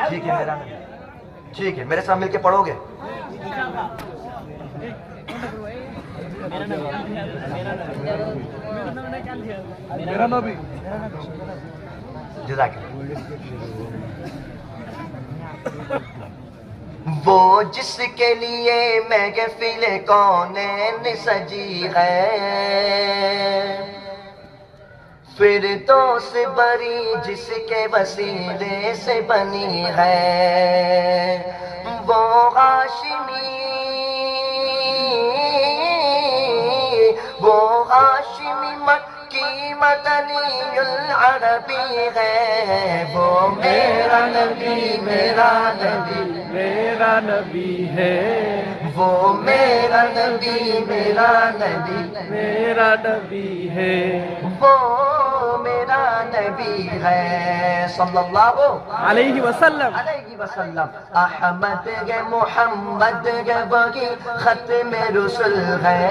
ٹھیک ہے میرا نبی، ٹھیک ہے میرے ساتھ مل کے پڑھو گے؟ میرا نبی جزاک اللہ۔ وہ جس کے لیے محفل کونین سجی ہے، فردوس بری جس کے وسیلے سے بنی ہے، وہ ہاشمی، وہ ہاشمی مکی مدنی العربی ہے، وہ میرا نبی، میرا نبی، میرا نبی ہے، وہ میرا نبی، میرا نبی، میرا نبی ہے، وہ میرا نبی ہے، صلی اللہ علیہ وسلم۔ علیہ وسلم۔ احمد کے محمد کے وہی ختم رسل ہے،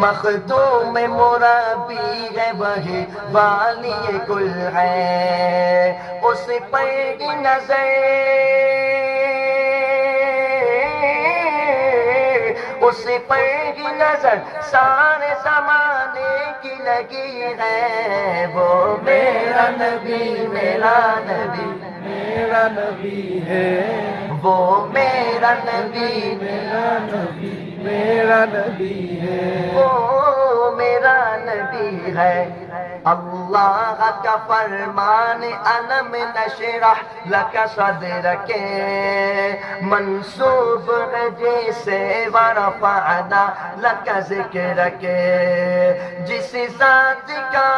مخدوم مربی ہے وہی والی کل ہے، اس پر نظر، اس پر نظر سارے زمانے کی لگی ہے، وہ میرا نبی، میرا نبی، میرا نبی ہے، وہ میرا نبی، میرا نبی، میرا نبی ہے، وہ میرا نبی ہے۔ اللہ کا فرمان الم نشرح لک صدرک، منصوب ہے جیسے ورفعنا لک ذکرک، جس ذات کا،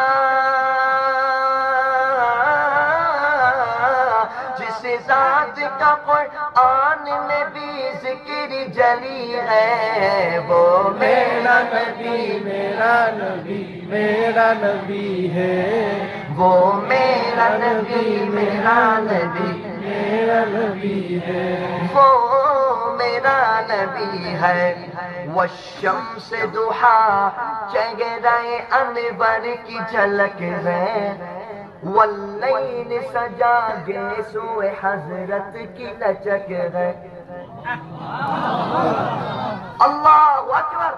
جس ذات کا قرآن میں بھی ذکر جلی ہے، وہ میرا نبی، میرا نبی، میرا نبی ہے، وہ میرا نبی، میرا نبی، میرا نبی ہے، وہ میرا نبی ہے۔ والشمس ضحا چہرہ انور کی جھلک ہے، واللیل سجا گیسو حضرت کی لچک ہے، اللہ اکبر،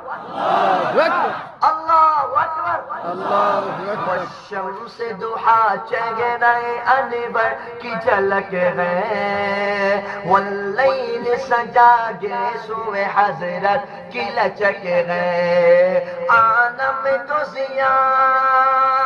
اللہ اکبر، اللہ اکبر، والشمس ضحا چہرہ انور کی جھلک ہے، واللیل سجا گیسو حضرت کی لچک ہے، عالم تو ضیاء